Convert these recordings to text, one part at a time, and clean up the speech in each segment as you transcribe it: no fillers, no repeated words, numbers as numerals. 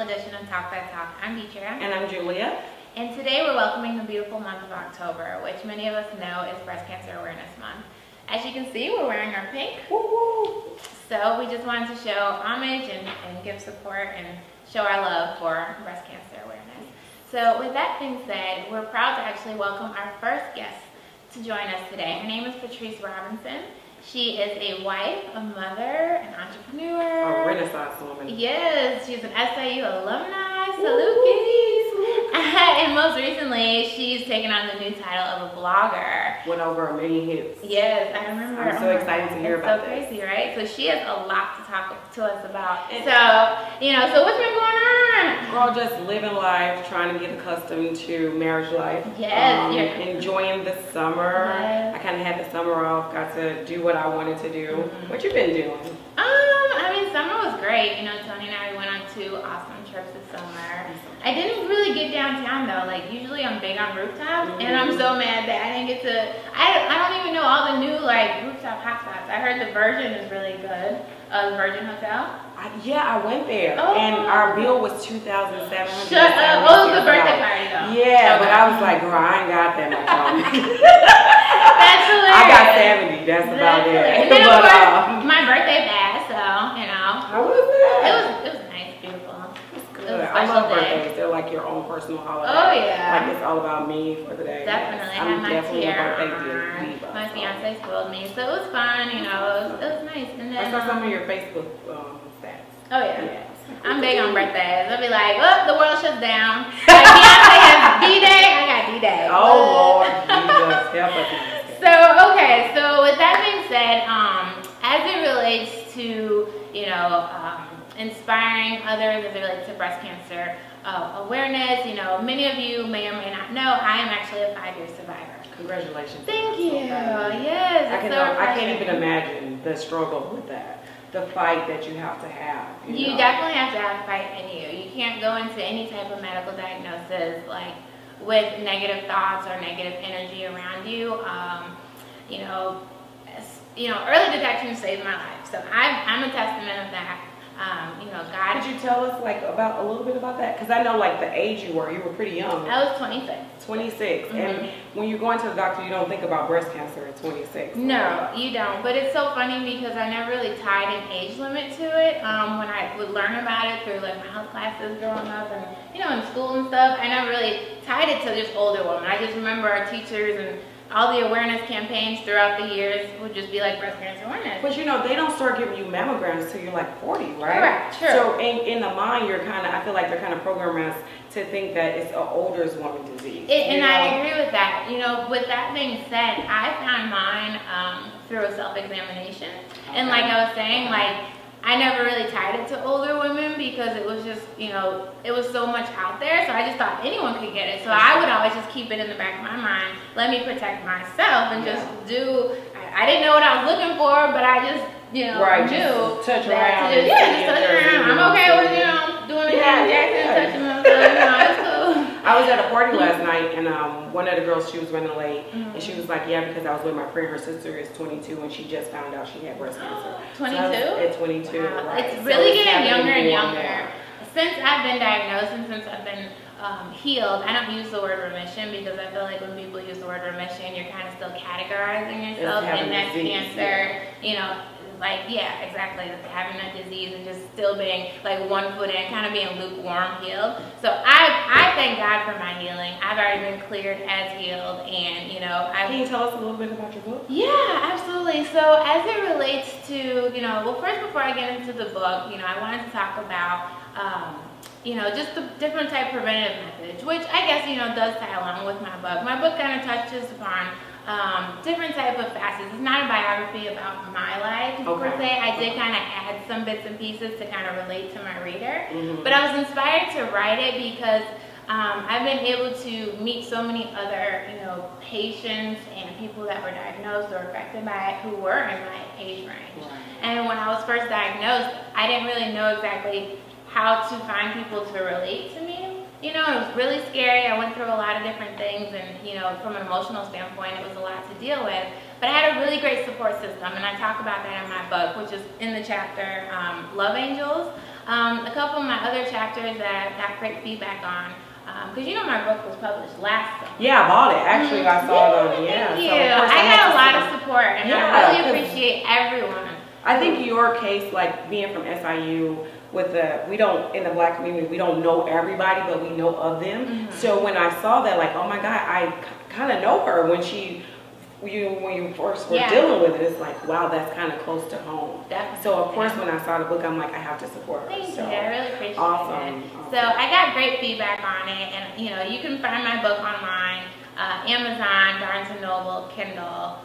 edition of Talk That Talk. I'm Deetra. And I'm Julia. And today we're welcoming the beautiful month of October, which many of us know is Breast Cancer Awareness Month. As you can see, we're wearing our pink. Woo-woo. So we just wanted to show homage and give support and show our love for breast cancer awareness. So with that being said, we're proud to actually welcome our first guest to join us today. Her name is Patrice Robinson. She is a wife, a mother, an entrepreneur. A Renaissance woman. Yes, she's an SIU alumni, salute kitties. And most recently, she's taken on the new title of a blogger. Went over 1 million hits. Yes, I remember. I'm so excited to hear about this. this. So crazy, right? So she has a lot to talk to us about. So what's been going on? Girl, just living life, trying to get accustomed to marriage life. Yes. Enjoying the summer. Yes. I kind of had the summer off, got to do what I wanted to do. Mm-hmm. What you been doing? Summer was great. Tony and I went on 2 awesome trips this summer. I didn't really get downtown though. Like usually I'm big on rooftops, and I'm so mad that I didn't get to. I don't even know all the new rooftop hotspots. I heard the Virgin is really good. The Virgin Hotel. I went there, Oh. and our bill was $2,700. Shut up! Oh, the birthday party though. Yeah, but I was like, girl, I ain't got that much on me. That's hilarious. I got 70. That's about it. And then of course, my birthday passed, so How was it? It was nice, beautiful. It's good. It was a I love special day. birthdays. They're like your own personal holiday. Oh yeah. Like it's all about me for the day. Definitely. Yes. I had my definitely a tiara birthday diva. on. My fiance spoiled me, so it was fun. It was nice. And then I saw some of your Facebook stats. oh yeah. Yes. I'm big on birthdays. I'll be like, oh, the world shuts down. Like Beyonce has D-Day, I got D-Day. Oh Lord, Jesus, help us. So okay, so with that being said, as it relates to inspiring others as it relates to breast cancer awareness, many of you may or may not know I am actually a 5-year survivor. Congratulations. Thank you. So Yes. I can't even imagine the struggle with that. The fight that you have to have. You know? definitely have to have fight in you. You can't go into any type of medical diagnosis with negative thoughts or negative energy around you. Early detection saved my life. So I'm a testament of that. God. Could you tell us about a little bit about that? Because I know the age you were pretty young. I was 26. 26. Mm-hmm. And when you're going to the doctor, you don't think about breast cancer at 26. No, you don't. But it's so funny because I never really tied an age limit to it. When I would learn about it through my health classes growing up and in school and stuff, I never really tied it to just older women. I just remember our teachers and all the awareness campaigns throughout the years would just be breast cancer awareness. But they don't start giving you mammograms till you're 40, right? Correct, true. So in the mind, I feel like they're kind of programmed us to think that it's an older woman disease. And I agree with that. With that being said, I found mine through a self-examination. Okay. And like I was saying, I never really tied it to older women because it was just, it was so much out there. So I just thought anyone could get it. So I would always just keep it in the back of my mind. Let me protect myself and just do. I didn't know what I was looking for, but I just, knew. Just touch around. Just touch around. I'm okay with, doing the Jackson, touching myself. It's cool. I was at a party last night, and one of the girls, she was running late, and she was like, yeah, because I was with my friend, her sister is 22, and she just found out she had breast cancer. 22? At 22, wow. right. It's really getting younger and more. younger. Since I've been diagnosed and since I've been healed, I don't use the word remission because I feel like when people use the word remission, you're kind of still categorizing yourself in that cancer, yeah, exactly. Having that disease and just still being 1 foot in, kind of being lukewarm healed. So I thank God for my healing. I've already been cleared as healed, and Can you tell us a little bit about your book? Yeah, absolutely. So as it relates to well, first before I get into the book, I wanted to talk about just the different type of preventative methods, which I guess does tie along with my book. My book kind of touches upon different type of facets. It's not a biography about my life per se. I did kind of add some bits and pieces to kind of relate to my reader. Mm-hmm. But I was inspired to write it because I've been able to meet so many other, patients and people that were diagnosed or affected by it who were in my age range. Right. And when I was first diagnosed, I didn't really know exactly how to find people to relate to me. It was really scary. I went through a lot of different things, and from an emotional standpoint, it was a lot to deal with. But I had a really great support system, and I talk about that in my book, which is in the chapter Love Angels. A couple of my other chapters that I got great feedback on, because you know my book was published last summer. Yeah, I bought it. Actually, I saw it on, yeah. Thank you. So of course I had got to a lot support. of support, and Yeah, I really 'cause appreciate everyone. I think your case, like being from SIU, we don't, in the Black community, we don't know everybody, but we know of them. So when I saw that, like, oh my God, I kind of know her when you first were dealing with it. It's like, wow, that's kind of close to home. Definitely. So of course, when I saw the book, I'm like, I have to support her. Thank so, you. I really appreciate awesome. it. So I got great feedback on it, and you know, you can find my book online, Amazon, Barnes and Noble, Kindle.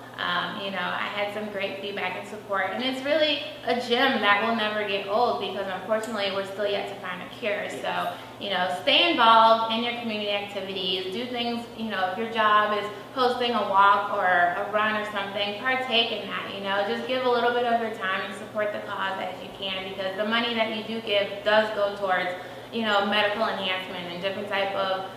You know, I had some great feedback and support, and it's really a gem that will never get old because unfortunately we're still yet to find a cure. So, you know, stay involved in your community activities, do things, you know, if your job is hosting a walk or a run or something, partake in that, you know, just give a little bit of your time and support the cause as you can, because the money that you do give does go towards, you know, medical enhancement and different type of,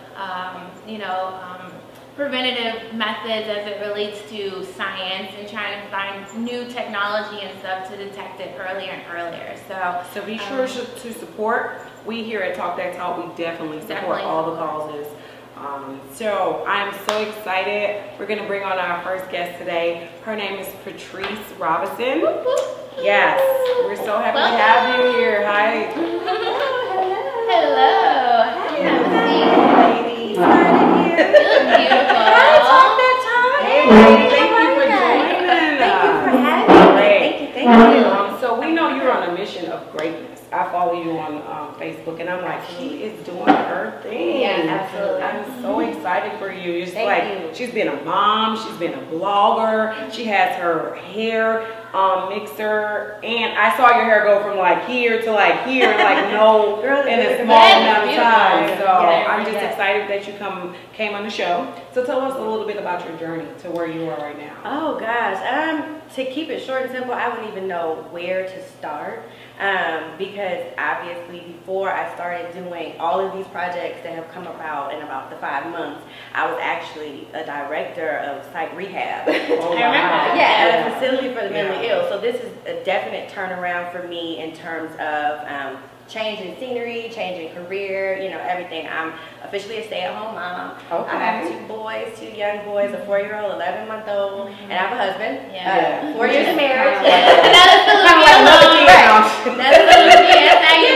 preventative methods as it relates to science and trying to find new technology and stuff to detect it earlier and earlier. So be sure to support. We here at Talk That Talk, we definitely support all the causes. So I'm so excited. We're going to bring on our first guest today. Her name is Patrice Robinson. Whoop, whoop. Yes, we're so happy to have you here. Hi. Hello. Hi, Ladies. you look beautiful. Hey, lady, thank you for joining us. Thank you for having me. Thank you. So we know you're on a mission of greatness. I follow you on Facebook, and I'm like, she is doing her thing. Yeah, absolutely. I'm so excited for you. It's Thank like you. she's been a mom, she's been a blogger, she has her hair mixer, and I saw your hair go from like here to like here, like no, in a small amount of time. So I'm just excited that you came on the show. So tell us a little bit about your journey to where you are right now. Oh gosh, to keep it short and simple, I wouldn't even know where to start. Because obviously before I started doing all of these projects that have come about in about the 5 months, I was actually a director of psych rehab. Oh, I remember. At a facility for the mentally ill. So this is a definite turnaround for me in terms of changing scenery, changing career, you know, everything. I'm officially a stay-at-home mom. Okay. I have 2 boys, 2 young boys, a 4-year-old, 11-month-old, and I have a husband. Yeah. 4 years of marriage.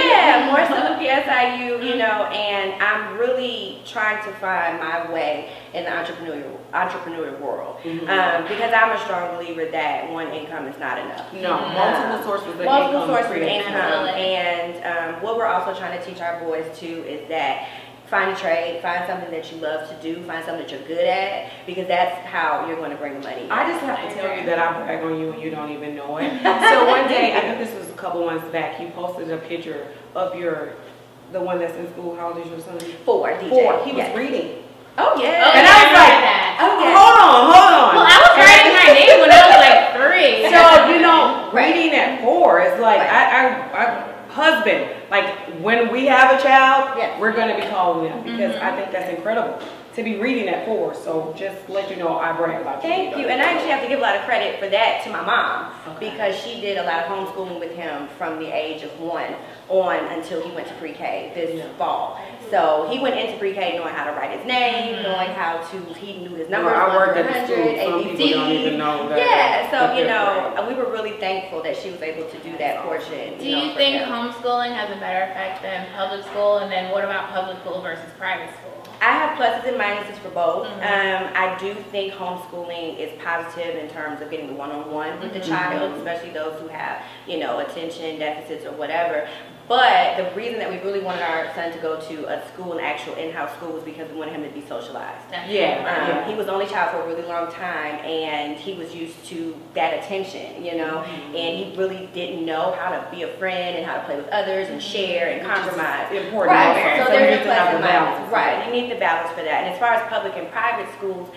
Yeah, more so with SIU, you know, and I'm really trying to find my way in the entrepreneurial world. Because I'm a strong believer that one income is not enough. No, multiple sources of Multiple income. sources of income. Absolutely. And what we're also trying to teach our boys too is that find a trade, find something that you love to do, find something that you're good at, because that's how you're going to bring money. I just have to tell you that I brag on you and you don't even know it. So one day, I think this was a couple months back, you posted a picture of the one that's in school. How old is your son? 4, DJ. 4. He was reading. Oh yeah. Oh, And I was like, hold on. Well, I was writing my name when I was like 3. So, you know, reading at 4 is like, I husband, like when we have a child, we're going to be calling them because I think that's incredible to be reading at 4. So just to let you know, I brag about you. Thank you. And I actually have to give a lot of credit for that to my mom because she did a lot of homeschooling with him from the age of 1 on until he went to pre-K this fall. So he went into pre-K knowing how to write his name, knowing how to, he knew his numbers. Well, I worked at the 100, school. Some people don't even know that. Yeah, so you know, we were really thankful that she was able to do that portion. Do you think homeschooling has a better effect than public school? And then what about public school versus private school? I have pluses and minuses for both. I do think homeschooling is positive in terms of getting one-on-one with the child, especially those who have, you know, attention deficits or whatever. But the reason that we really wanted our son to go to a school, an actual in-house school, was because we wanted him to be socialized. He was the only child for a really long time, and he was used to that attention, you know, and he really didn't know how to be a friend and how to play with others and share and compromise. Important. Right. So there's a plus and balance. minus. Right. You need the balance for that. And as far as public and private schools,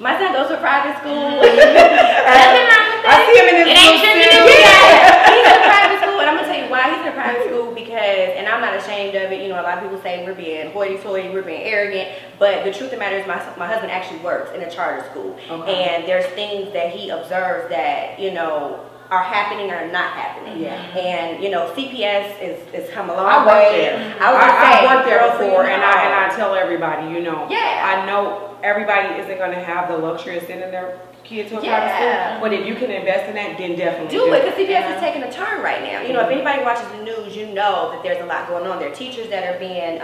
my son goes to a private school. I see him in his ain't tripping. He's in a private school, and I'm gonna tell you why he's in a private school because, and I'm not ashamed of it. You know, a lot of people say we're being hoity-toity, we're being arrogant, but the truth of the matter is, my husband actually works in a charter school, and there's things that he observes that, you know, are happening or not happening. Yeah. And you know, CPS is come a long I worked way. there. I I worked there girl, so before, you and know. I tell everybody, you know, Yeah. I know everybody isn't going to have the luxury of sending their kid to a private Yeah. school, but if you can invest in that, then definitely Do it, because CPS Yeah. is taking a turn right now. You know, if anybody watches the news, you know that there's a lot going on. There are teachers that are being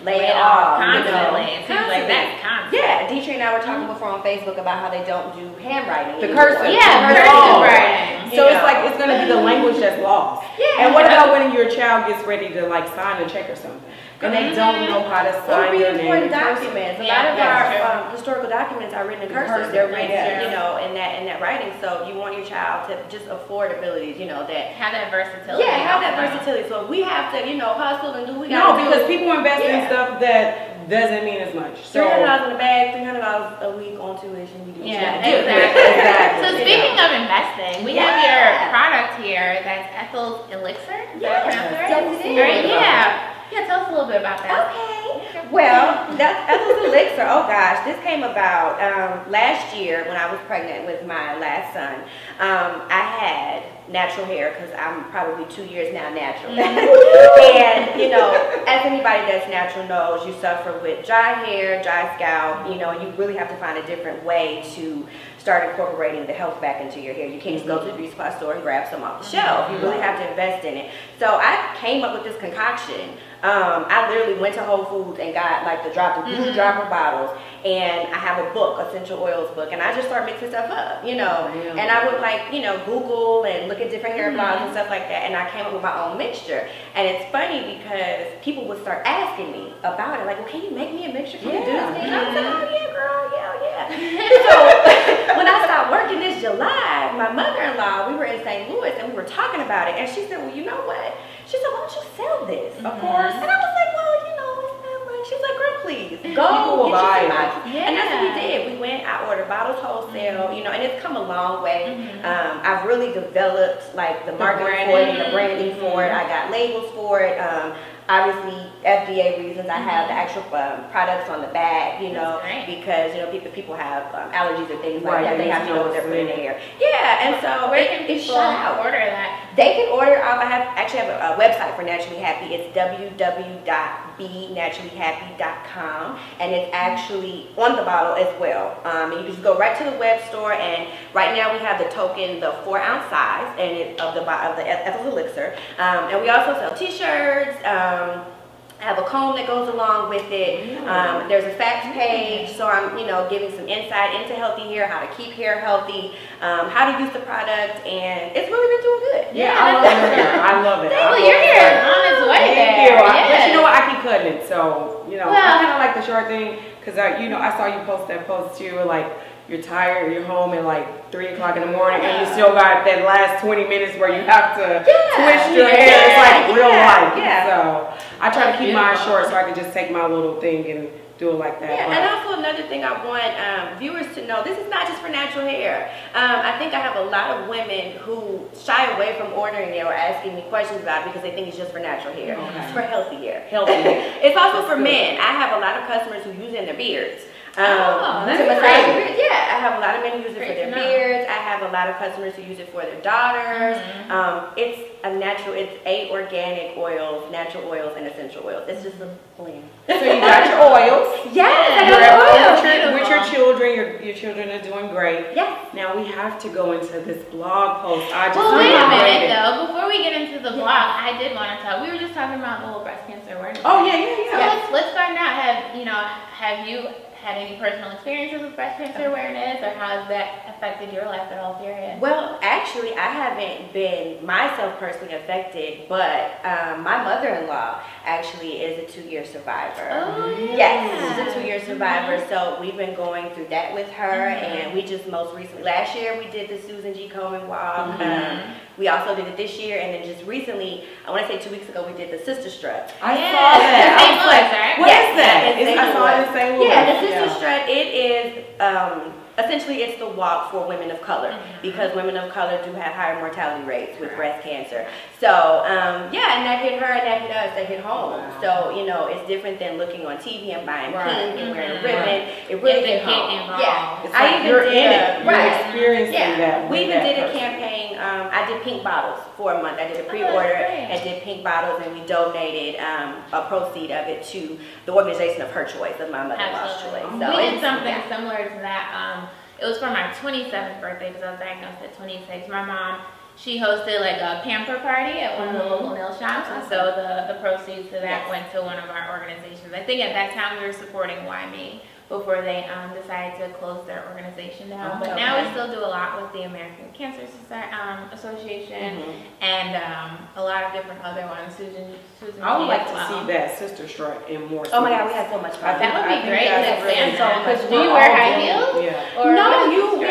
laid off. Constantly. You know, It seems like that's constant. Yeah, Deidre and I were talking before on Facebook about how they don't do handwriting The anymore. cursive. Yeah, the cursive law. writing. So it's like it's gonna be the language that's lost. Yeah. And what about when your child gets ready to like sign a check or something, and they don't know how to Or sign read their name? important in cursive? documents. A Yeah, lot of that's our historical documents are written in cursive. Cursive, They're written, yeah. you know, in that writing. So you want your child to just afford abilities, you know, that. Have that versatility. Yeah, have that also. versatility. So we have to, you know, hustle and do what we No, gotta do. because people invest in Yeah. stuff that doesn't mean as much. So $300 in a bag, $300 a week on tuition. You do what you Yeah, gotta do. exactly. Exactly. So You speaking know. of investing, we Yeah. have your product here. That's Ethel's Elixir. Is that pronounced right? Yes, it is. Right, yeah. Yeah, tell us a little bit about that. Okay. Well, that's Ethel's Elixir. Oh gosh, this came about last year when I was pregnant with my last son. I had natural hair because I'm probably 2 years now natural. And you know, as anybody that's natural knows, you suffer with dry hair, dry scalp, you know, and you really have to find a different way to start incorporating the health back into your hair. You can't just go to the beauty supply store and grab some off the shelf. You really have to invest in it. So I came up with this concoction. I literally went to Whole Foods and got like the blue dropper bottles, and I have a book, essential oils book, and I just start mixing stuff up, you know. Yeah. And I would like, you know, Google and look at different hair blogs and stuff like that, and I came up with my own mixture. And it's funny because people would start asking me about it, like, well, can you make me a mixture? Can you do this? And I was like, oh yeah, girl, yeah. So when I stopped working this July, my mother-in-law, we were in St. Louis and we were talking about it, and she said, well, you know what? She said, why don't you sell this? Of course. And I was like, well, you know, it's not much. She was like, girl, please, People go will get buy you it. some bottles. And that's what we did. We went, I ordered bottles wholesale, you know, and it's come a long way. I've really developed like the marketing for it and the branding for it. I got labels for it. Obviously, FDA reasons, I have the actual products on the bag, you know, That's great. because, you know, people have allergies or things like Right, that. They they have to know what they're putting in know. their hair. Yeah, and so Where can it's people shot out. order that? They can order. I actually have a website for Naturally Happy. It's www.benaturallyhappy.com, and it's actually on the bottle as well. And you can just go right to the web store, and right now we have the token, the 4-ounce size, and of the Ethel's Elixir. And we also sell T-shirts. I have a comb that goes along with it. There's a facts page, so I'm, you know, giving some insight into healthy hair, how to keep hair healthy, how to use the product, and it's really been doing good. Yeah, I love your hair. I love it. Well, your hair is on its way Thank you. there. But Yes. you know what? I keep cutting it, so you know, Well- I kind of like the short thing because you know, I saw you post that post too, like you're tired, you're home at like 3 o'clock in the morning, and you still got that last 20 minutes where you have to twist your hair. It's like real life. Yeah. So I try to keep mine beautiful. short so I can just take my little thing and do it like that. Yeah, But- and also another thing I want viewers to know, this is not just for natural hair. I think I have a lot of women who shy away from ordering it or asking me questions about it because they think it's just for natural hair. Okay. It's for healthy hair. Healthy hair. It's also for good. men. I have a lot of customers who use it in their beards. Oh, that's to massage great. their beards. Yeah, I have a lot of men who use it Great for their to know. beards. I have a lot of customers who use it for their daughters. It's a natural, it's 8 organic oils, natural oils, and essential oils. It's just a blend. So you got your oils. Yes, I You're got at home oils. with your children. Your children are doing great. Yes. Now we have to go into this blog post. I just Well, wait a read minute it. though. Before we get into the blog, I did want to talk. We were just talking about the whole breast cancer awareness. Oh yeah. So let's find out. Have you had any personal experiences with breast cancer awareness, or how has that affected your life at all? Period. Well, actually, I haven't been myself personally affected, but my mother-in-law actually is a 2-year survivor. Oh, Yes, she's a 2-year survivor. So we've been going through that with her, and we just most recently, last year we did the Susan G. Komen walk. We also did it this year, and then just recently, I want to say 2 weeks ago, we did the Sister Strut. I saw that. I St. was Louis, like, right? what Yes, is that? in St. I saw it in Louis. St. Louis. Yeah, the Sister Strut, it is essentially it's the walk for women of color because women of color do have higher mortality rates with breast cancer. So yeah, and that hit her and that hit us, that hit home. So you know, it's different than looking on TV and buying pink and wearing a ribbon. It really It's hit the hit home. involved. Yeah, It's like you're in it. You're Right. experiencing Yeah, that. we with even that did a person. campaign I did pink bottles for a month. I did a pre-order and did pink bottles, and we donated a proceed of it to the organization of her choice, of my mother-in-law's choice. So we did something similar to that. It was for my 27th birthday because I was diagnosed at 26. My mom, she hosted like a pamper party at one of the local nail shops, and so the proceeds of that went to one of our organizations. I think at that time we were supporting Why Me before they decided to close their organization down. But now we still do a lot with the American Cancer Association and a lot of different other ones. Susan I would like to see that sister strike in more cities. Oh my God, we had so much fun. That would be great to expand that. Because do you wear high heels? Yeah. Or no, you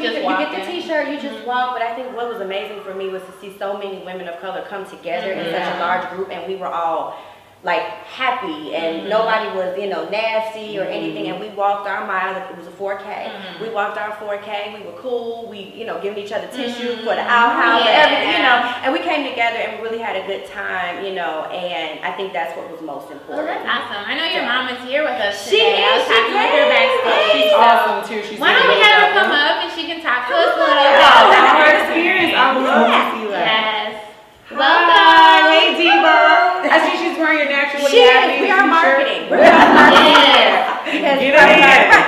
just get the t-shirt, you just walk. But I think what was amazing for me was to see so many women of color come together in such a large group, and we were all like happy, and nobody was, nasty or anything. And we walked our mile. It was a 4K. We walked our 4K. We were cool. We, giving each other tissue for the outhouse, everything, and we came together and we really had a good time, and I think that's what was most important. Well, that's awesome. I know your mom is here with us She today. I was talking with her backstage. She's awesome too. She's why don't we have her come up and she can talk to us a little bit about about her experience? I would love to see that. Yes. Hi. Welcome. Hey, Diva. I see she's wearing your naturally happy. We are marketing. We're Yes. Because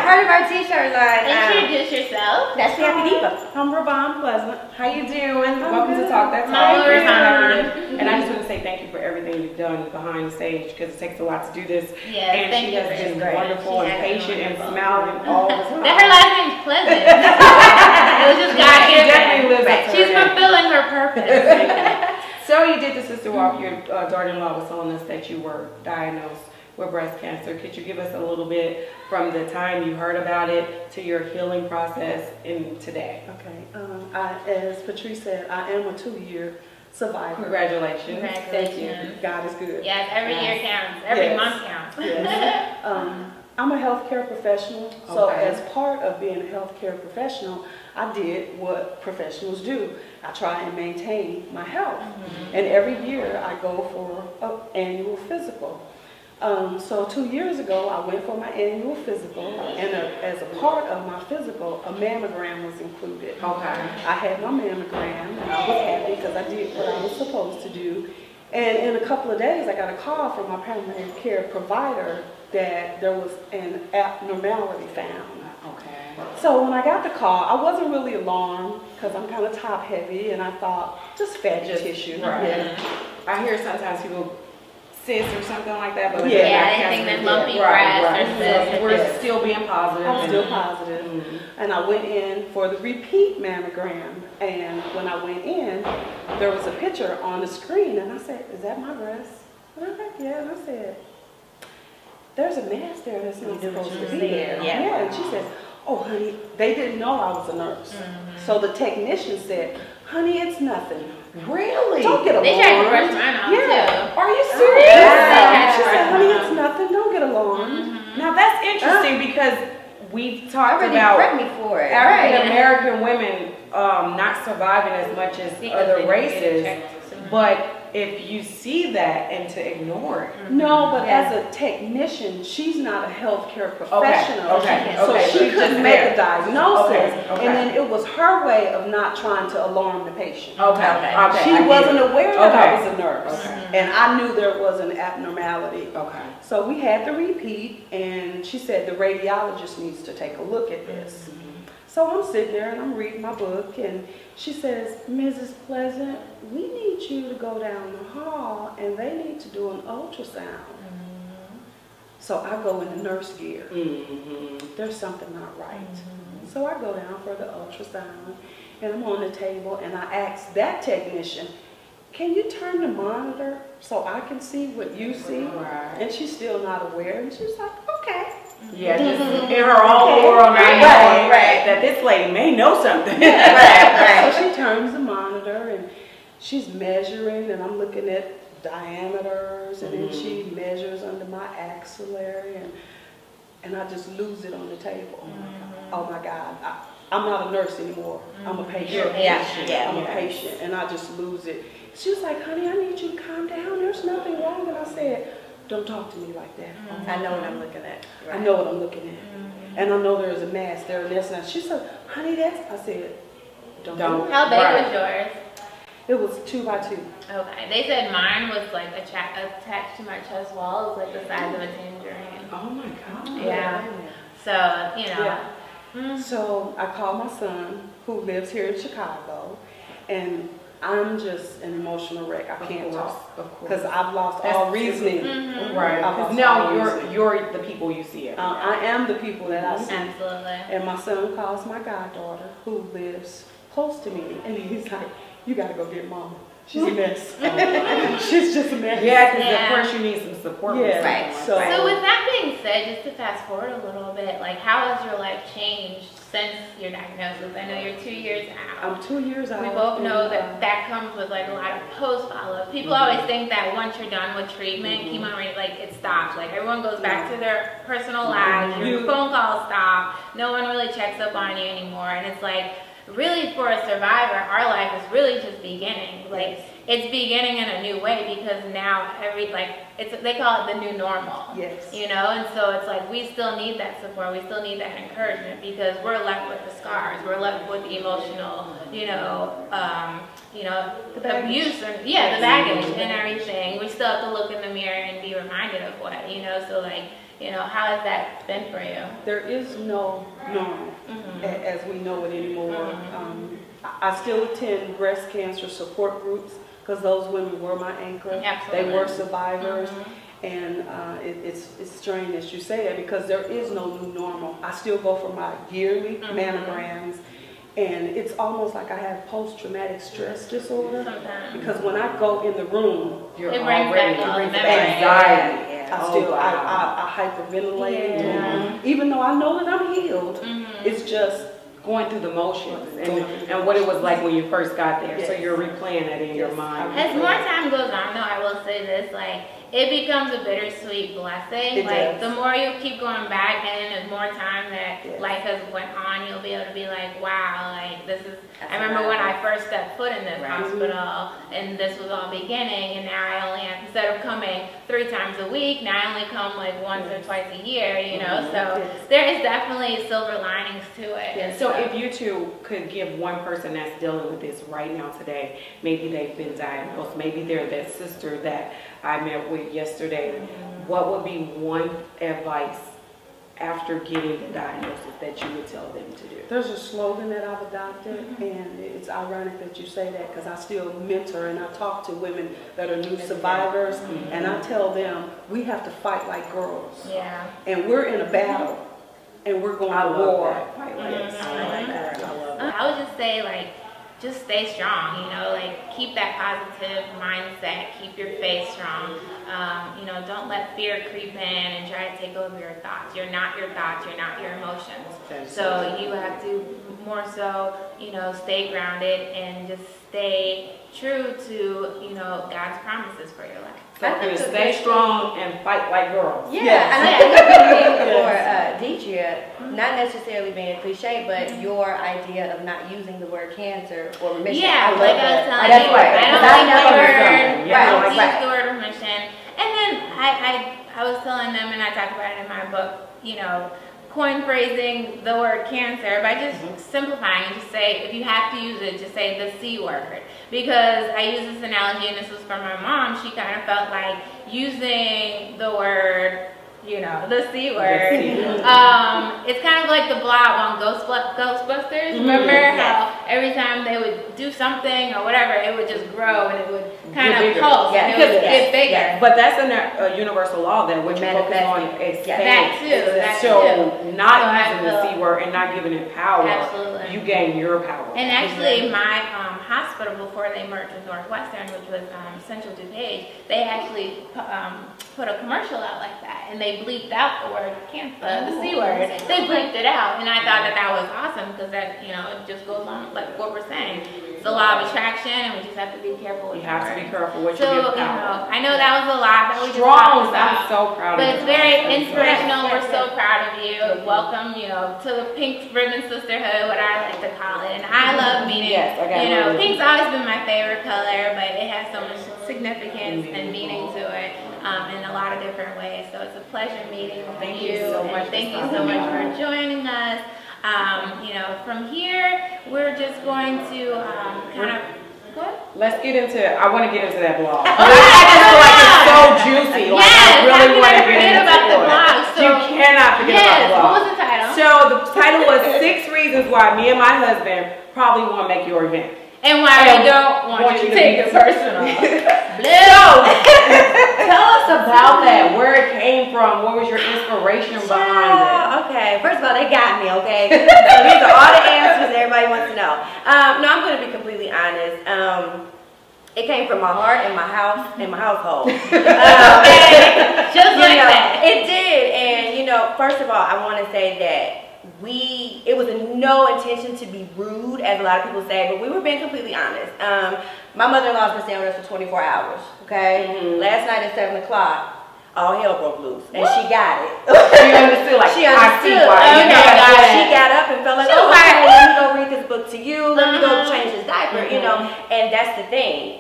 part of our t-shirt line. Introduce yourself. That's the Happy Diva. I'm Ravon Pleasant. How you doing? Welcome good. to Talk That Hi, Talk. Ravon. And I just want to say thank you for everything you've done behind the stage, because it takes a lot to do this. Yes, and thank she you has for been this. wonderful She and has been patient and wonderful. smiling all the time. That her last name's Pleasant. It was just God She given. definitely lives up to She's her name. fulfilling her purpose. So you did the Sister Walk. Your daughter-in-law was telling us that you were diagnosed with breast cancer. Could you give us a little bit from the time you heard about it to your healing process in today? Okay. As Patrice said, I am a 2-year survivor. Congratulations. Thank you. God is good. Yes, every year counts. Every Yes. month counts. Yes. I'm a healthcare professional, so Okay. as part of being a healthcare professional, I did what professionals do. I try and maintain my health, and every year I go for an annual physical. So 2 years ago, I went for my annual physical, and as a part of my physical, a mammogram was included. Okay. I had my mammogram, and I was happy because I did what I was supposed to do. And in a couple of days, I got a call from my primary care provider that there was an abnormality found. Okay. So when I got the call, I wasn't really alarmed because I'm kind of top heavy, and I thought just fatty tissue. Right. Yeah. I hear sometimes people cyst or something like that, but Yeah, anything that lumpy right, breast right. or cyst. So we're still being positive. I'm still positive. Mhm. And I went in for the repeat mammogram, and when I went in, there was a picture on the screen, and I said, "Is that my breast?" And I'm like, "Yeah." And I said, "There's a mass there that's not supposed to be there." Yeah. And she said, "Oh, honey," they didn't know I was a nurse. So the technician said, "Honey, it's nothing. Really? Don't get alarmed." They tried to brush mine off Yeah. Are you serious? Yeah. She said, "Honey, it's nothing. Don't get alarmed." Now that's interesting because we've talked Already about prepped me for it. African American women not surviving as much as other races, but if you see that and to ignore it. No, but Yeah. as a technician, she's not a healthcare professional. okay, So okay. she She's couldn't just make there. a diagnosis. Okay. And then it was her way of not trying to alarm the patient. Okay. She I get wasn't it. aware that Okay. I was a nurse. Okay. And I knew there was an abnormality. Okay. So we had the repeat, and she said the radiologist needs to take a look at this. So I'm sitting there and I'm reading my book, and she says, "Mrs. Pleasant, we need you to go down the hall and they need to do an ultrasound." So I go in the nurse gear. There's something not right. So I go down for the ultrasound, and I'm on the table, and I ask that technician, "Can you turn the monitor so I can see what you see?" Right. And she's still not aware, and she's like, "Okay." Yeah, just in her own world, not Right, knowing right. that this lady may know something. Right. So she turns the monitor, and she's measuring, and I'm looking at diameters, and then she measures under my axillary, and I just lose it on the table. Oh my God, I'm not a nurse anymore. I'm a patient. Yeah. I'm a patient, and I just lose it. She was like, "Honey, I need you to calm down. There's nothing wrong." And I said, "Don't talk to me like that. I know what I'm looking at. I know what I'm looking at. And I know there's a mass there and this and that." She said, "Honey, that's," I said, Don't. How big Right. was yours? It was 2 by 2. Okay, they said mine was like attached to my chest wall. It was like the size of a tangerine. Oh my God. Yeah. So, you know. Yeah. Mm. So I called my son, who lives here in Chicago, and I'm just an emotional wreck. I can't talk Of course. because I've lost That's all reasoning. Mhm. Right. I've 'Cause lost now all reasoning. you're the people you see it. I am the people that I see. Absolutely. And my son calls my goddaughter, who lives close to me, and he's like, "You got to go get mama. She's a mess. She's just a mess." Yeah, because Yeah. of course you need some support. Yeah. Right. So, So with that being said, just to fast forward a little bit, like how has your life changed since your diagnosis? I know you're 2 years out. I'm 2 years out. We both know and, that that comes with like a lot of post follow-up. People always think that once you're done with treatment, chemo, like it stops. Like everyone goes back to their personal lives. Your phone calls stop. No one really checks up on you anymore. And it's like, really for a survivor, our life is really just beginning. Like it's beginning in a new way because now they call it the new normal. Yes. You know, and so it's like we still need that support, we still need that encouragement because we're left with the scars, we're left with the emotional, The baggage. abuse and the baggage and everything. We still have to look in the mirror and be reminded of what, so like, how has that been for you? There is no normal as we know it anymore. I still attend breast cancer support groups because those women were my anchor. Absolutely. They were survivors. And it's strange that you say that because there is no new normal. I still go for my yearly mammograms, and it's almost like I have post-traumatic stress disorder. Sometimes. Because when I go in the room, You're It brings already back all the anxiety. Yeah. I hyperventilate. Yeah. Even though I know that I'm healed, it's just Going through the motions and what it was like when you first got there. So Yes. you're replaying it in your mind. As more time goes on, though, I will say this, like, it becomes a bittersweet blessing. It Like, does. the more you keep going back and the more time that Yes. life has went on, you'll be able to be like, wow, like, this is, That's I remember when right. I first stepped foot in this Right. hospital, and this was all beginning, and now I only have, instead of coming 3 times a week, now I only come, like, once or twice a year, so Yes. there is definitely silver linings to it. Yes. So if you two could give one person that's dealing with this right now today, maybe they've been diagnosed, maybe they're that sister that I met with yesterday, what would be one advice after getting the diagnosis that you would tell them to do? There's a slogan that I've adopted, and it's ironic that you say that because I still mentor and I talk to women that are new survivors, and I tell them we have to fight like girls. Yeah. And we're in a battle, and we're going I to love war. that. I like that. I like that. I love that. I would just say, like, just stay strong, like, keep that positive mindset, keep your faith strong. Don't let fear creep in and try to take over your thoughts. You're not your thoughts, you're not your emotions. So you have to more so, stay grounded and just stay true to, God's promises for your life. So we're gonna stay strong and fight like girls. Yeah, Yes. and I think a good thing for Deidre, not necessarily being a cliche, but your idea of not using the word cancer or remission. Yeah, I love like I was that. telling That's you, right. I don't Because like know the you're word, something. I don't Right, use right. the word remission. And then I was telling them, and I talk about it in my book, coin phrasing the word cancer by just simplifying and just say, if you have to use it, just say the C word. Because I use this analogy, and this was from my mom, she kind of felt like using the word, the C word. It's kind of like the blob on Ghostbusters. Remember how every time they would do something or whatever, it would just grow and it would kind Get of bigger. pulse Yeah, and it would yes, get bigger. yes. But that's a universal law that what you focus on Manifesting. expands. That too, that So too. not So I using the feel- C word and not giving it power, Absolutely. you gain your power. And actually, my hospital, before they merged with Northwestern, which was Central DuPage, they actually put a commercial out like that, and they bleeped out the word cancer, the C word. They bleeped it out, and I thought that was awesome because that, it just goes on like what we're saying. It's the law of attraction, and we just have to be careful with You have to the be word. careful what you So, give power. I know that was a lot that we just Strong, talked I'm about. so proud But of it's you. very I'm so inspirational. We're so proud of you. Welcome, to the Pink Ribbon Sisterhood, what I like to call it. And I love meeting, Yes, I got one. pink's always been my favorite color, but it has so much significance and meaning to it in a lot of different ways. So it's a pleasure meeting with Thank you. you so and much for thank you so stopping much by. for joining us. You know, from here, we're just going to kind of, what? Let's get into, I want to get into that blog. I just feel like it's so juicy. Like, Yes, I really want to forget get into about the it. blog. So, You cannot forget about the blog. What was the title? So the title was 6 Reasons Why Me and My Husband Probably Won't Make Your Event. And why we don't want you to take it personal. So, tell us about that. Where it came from. What was your inspiration behind it? Okay, first of all, they got me, okay? So these are all the answers everybody wants to know. No, I'm going to be completely honest. It came from my heart and my house and my household. Just like that. It did. And, you know, first of all, I want to say that it was no intention to be rude, as a lot of people say, but we were being completely honest. My mother-in-law's been staying with us for 24 hours, okay? Last night at 7 o'clock, all hell broke loose, and she got it. She understood, like, She I see understood. why. She got up and felt like, oh, okay, let me go read this book to you. Let me go change this diaper, you know. And that's the thing.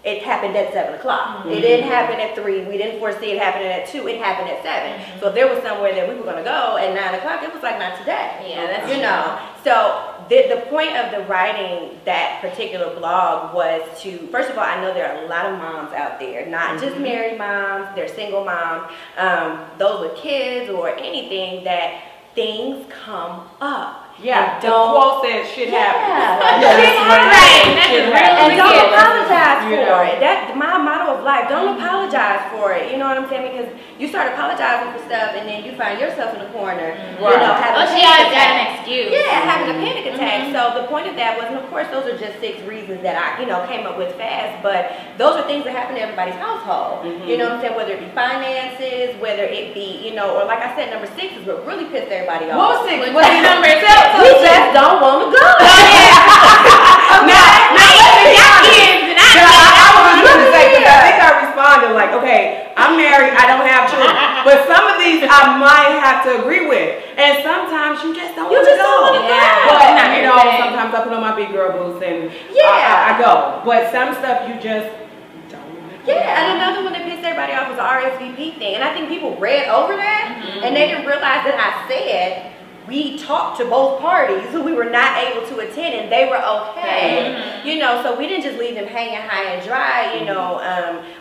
It happened at 7 o'clock. It didn't happen at 3. We didn't foresee it happening at 2. It happened at 7. So if there was somewhere that we were going to go at 9 o'clock, it was like, not today. Yeah, that's you know. So the point of the writing that particular blog was to, first of all, I know there are a lot of moms out there, not just married moms, they're single moms, those with kids or anything, that things come up. Yeah, the don't quote says shit happens. Shit happens. Shit happens. And don't apologize You for know. it. That's my motto of life. Don't apologize for it. You know what I'm saying? Because you start apologizing for stuff and then you find yourself in the corner, you know, having a she panic always got attack. an excuse. Yeah, having a panic attack. So the point of that was, and of course those are just 6 reasons that I, you know, came up with fast, but those are things that happen to everybody's household. You know what I'm saying? Whether it be finances, whether it be, you know, or like I said, number 6 is what really pissed everybody off. What was 6? What's number 6? We just don't want to go. I was going to say, because I think I responded like, okay, I'm married, I don't have children, but some of these I might have to agree with, and sometimes you just don't want to go. But you know, sometimes I put on my big girl boots and I go. But some stuff you just don't want to go. Yeah, and another one that pissed everybody off was the RSVP thing, and I think people read over that and they didn't realize that I said we talked to both parties who we were not able to attend, and they were okay. You know, so we didn't just leave them hanging high and dry. You know,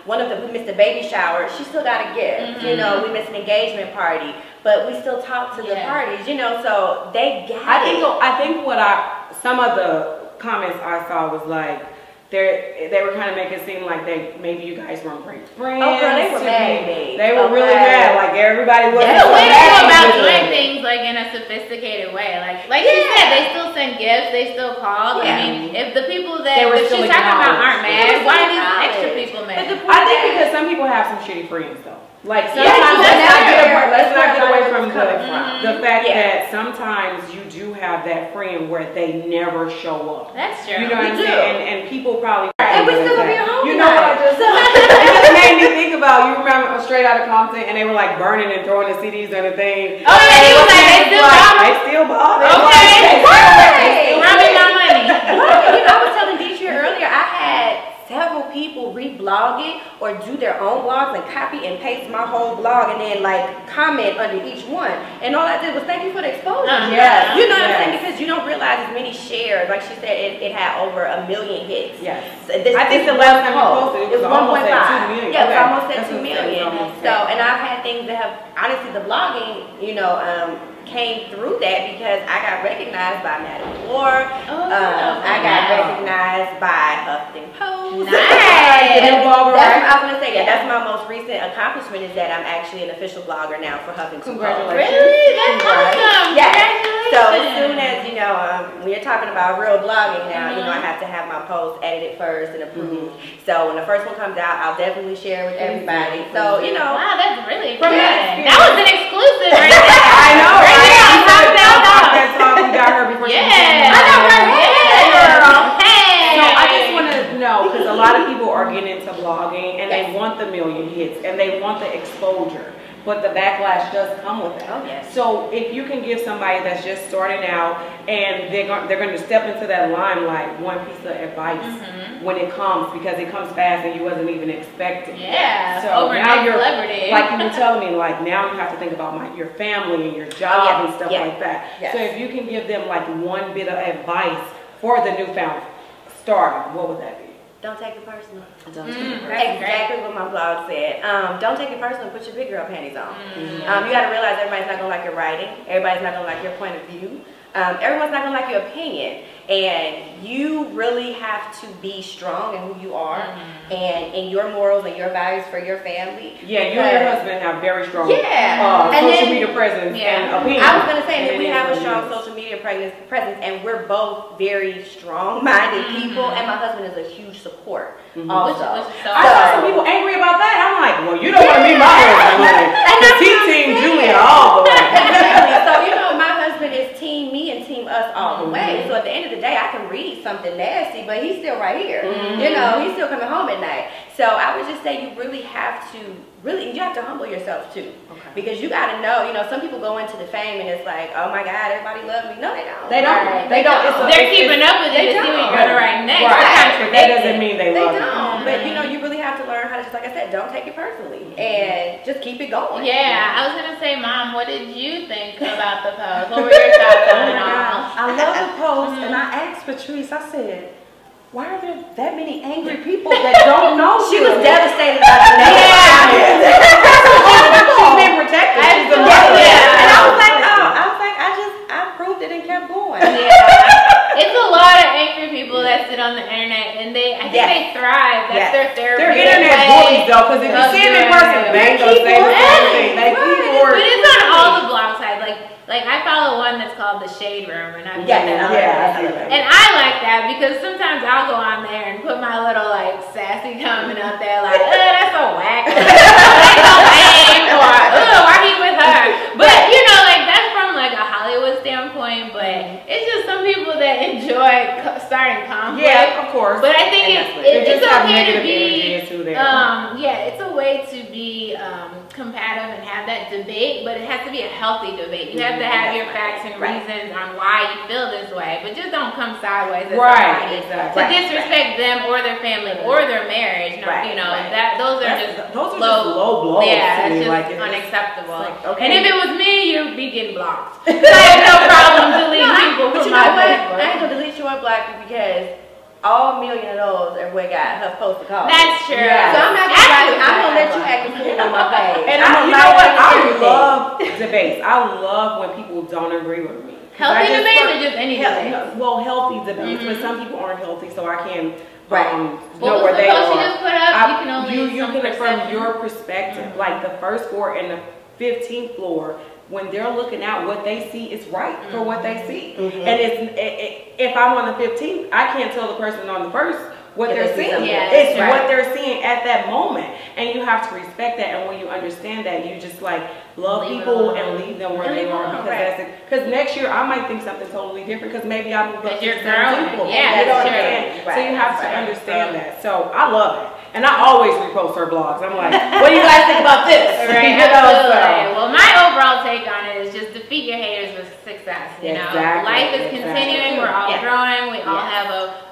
one of them, we missed a baby shower. She still got a gift. You know, we missed an engagement party, but we still talked to the parties. You know, so they got it. I think some of the comments I saw was like, they were kind of making it seem like maybe you guys weren't great friends. Oh, girl, they were mad at me. They were really mad. Like everybody was. There's a way to go about doing things like in a sophisticated way. Like you said, they still send gifts, they still call. I mean, if the people that she's talking about aren't mad, why are these extra people mad? I think because some people have some shitty friends though. Like sometimes let's not get away from the fact that sometimes you do have that friend where they never show up. That's true. You know what I'm saying? And people probably. And we still gonna be home. You know what I just it just made me think about, you remember Straight Outta Compton, and they were like burning and throwing the CDs on the thing. Oh, and he was like, they still bought it. Okay. They running my money. You know, I was telling Deidre earlier, I had several people reblog it or do their own blogs and copy and paste my whole blog and then like comment under each one. And all I did was thank you for the exposure. Yes. You know what I'm saying? Because you don't realize as many shares. Like she said, it had over 1 million hits. Yes. So I think the last time you posted, it was almost at 2 million. Yeah, it was Okay. almost at 2 million. So, and I've had things that have, honestly, the blogging, you know, came through that because I got recognized by Madame War. I got recognized by Huffington Post. Nice. I was gonna say that's my most recent accomplishment, is that I'm actually an official blogger now for Huffington Post. Really? That's awesome. Yeah. Congratulations. So as soon as, you know, we're talking about real blogging now, you know, I have to have my post edited first and approved. So when the first one comes out, I'll definitely share with everybody. So, you know. Wow, that's really cool. That was an exclusive right there. I know. Right there on top of that dog. We got her before she Yeah. I know, right? Yeah, girl. Hey. So I just want to know, because a lot of people are getting into blogging and they want the million hits and they want the exposure. but the backlash does come with that. Oh, yes. So if you can give somebody that's just starting out and they're going to step into that limelight, one piece of advice when it comes, because it comes fast and you wasn't even expecting. Yeah, So overnight now you're celebrity. like you were telling me, like now you have to think about your family and your job and stuff like that. Yes. So if you can give them like one bit of advice for the newfound starter, what would that be? Don't take it personal. Don't take it That's Exactly what my blog said. Don't take it personal. Put your big girl panties on. You got to realize everybody's not going to like your writing. Everybody's not going to like your point of view. Everyone's not going to like your opinion. And you really have to be strong in who you are and in your morals and your values for your family. Yeah, you and your husband have very strong And social then- media presence and opinion. I was going to say that And we it have is a what strong it is. social media presence, and we're both very strong-minded people, and my husband is a huge support also. Which is so I saw some people angry about that. I'm like, well, you don't want to be my husband, because he team Julia all the way. So, you know, my husband is team me and team us all the way. So at the end of the day, I can read something nasty, but he's still right here. You know, he's still coming home at night. So I would just say you really have to, you have to humble yourself too. Because you got to know, you know, some people go into the fame and it's like, oh my God, everybody loves me. No, they don't. They don't. Right. They don't. They're keeping up with you to see what you're going to write next. Right. But that doesn't mean they love you. don't. But you know, you really have to learn how to, just like I said, don't take it personally and just keep it going. Yeah, I was going to say, Mom, what did you think about the post? What were your thoughts on it all? I love the post, and I asked Patrice, I said, why are there that many angry people that don't know She you? was devastated about the name. She's been protected. She's a mother. And I was like, I proved it and kept going. Yeah. It's a lot of angry people that sit on the internet, and I think they thrive. That's their therapy. They're internet bullies though, because if you see them in person, they ain't gonna say the same thing. They But it's on all the blog sites. Like I follow one that's called the Shade Room, and I've been Yeah. and I like that because sometimes I'll go on there and put my little like sassy comment out there, like, that's so whack, that's so lame, or why he with her? But you know, like that's from like a Hollywood standpoint. But it's just some people that enjoy starting conflict. Yeah, of course. But I think it's okay to be, it's a way to be combative and have that debate, but it has to be a healthy debate. You have to have your facts and reasons on why you feel this way, but just don't come sideways at somebody to disrespect them or their family or their marriage. You know, those are just low blows. Yeah, it's just like unacceptable. Like, okay. And if it was me, you'd be getting blocked. I have no problem deleting people But from you my know what? Facebook. I ain't gonna delete you or block you because all million of those are what got her post to call. That's true. Yeah. So I'm not gonna let you act a fool on my page. And you know what? I love debates. I love when people don't agree with me. Healthy debates or just any debates? Well, healthy debates, but some people aren't healthy, so I can What know was where the they post are. you just put up? You can only you can from perception. your perspective, like the first floor and the 15th floor. When they're looking out, what they see is right for what they see. And if I'm on the 15th, I can't tell the person on the first what they're seeing. It's what they're seeing at that moment. And you have to respect that. And when you understand that, you just like love people and leave them where they are. Because next year I might think something totally different because maybe I moved up to you're the growing. people. Yeah, you know what I'm that's saying? So you have to understand that. So I love it. And I always repost her blogs. I'm like, what do you guys think about this? Right, You know, absolutely. Well, my overall take on it is just defeat your haters with success. You know, life is continuing. We're all growing. We all have a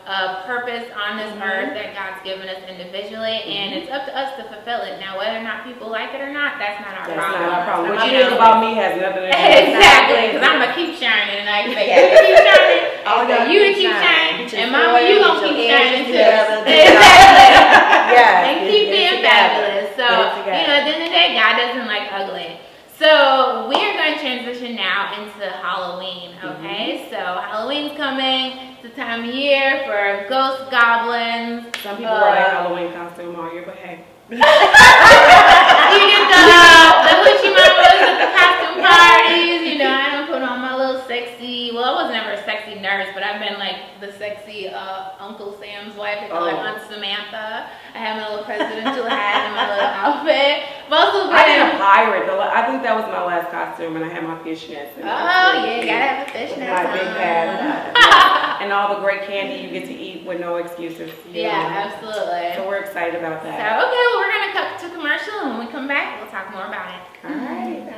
purpose on this earth that God's given us individually, and it's up to us to fulfill it. Now, whether or not people like it or not, that's not our problem. That's not our problem. What you think about me has nothing to do with it. Exactly, because I'm gonna keep shining, and I expect you to keep shining, you to keep shining, and Mama, you gonna keep shining too. Exactly. And keep being fabulous. So, you know, at the end of the day, God doesn't like ugly. So we are going to transition now into Halloween, okay? So Halloween's coming. It's the time of year for ghosts, goblins. Some people wear their Halloween costume all year, but hey. You get the hoochie mamas at the costume parties. You know, I don't put on my little sexy. Well, I was never a sexy nurse, but I've been like the sexy Uncle Sam's wife. They call her Aunt Samantha. I have my little presidential hat and my little outfit. I did a pirate. I think that was my last costume, and I had my fishnets. Oh yeah, you gotta have a fishnet. My big pad. and all the great candy you get to eat with no excuses. Yeah, absolutely. So we're excited about So, that. okay, well, we're going to cut to commercial, and when we come back, we'll talk more about it. All right.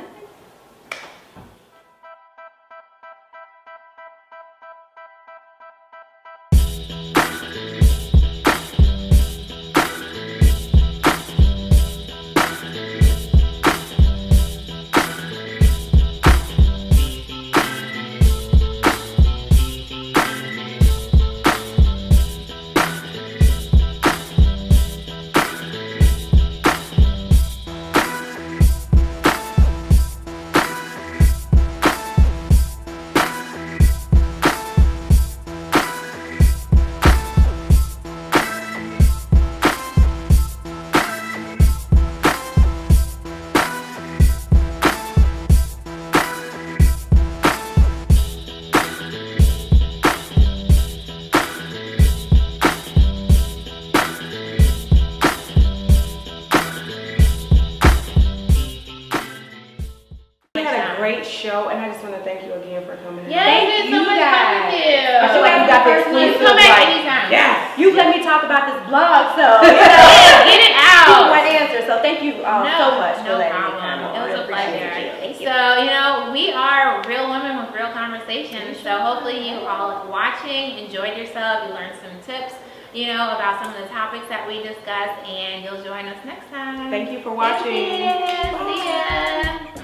Great show, and I just want to thank you again for coming. Yes, it's so much fun with you. I feel like you got the exclusive, Come back like, anytime. Yes. You let me talk about this blog, so Yeah, get it out. one answer. So thank you so much for no letting problem. me come on. It was a I appreciate pleasure. you. Thank you. So, you know, we are real women with real conversations. So hopefully you all watching enjoyed yourself. You learned some tips, you know, about some of the topics that we discussed, and you'll join us next time. Thank you for watching. Yeah, see ya.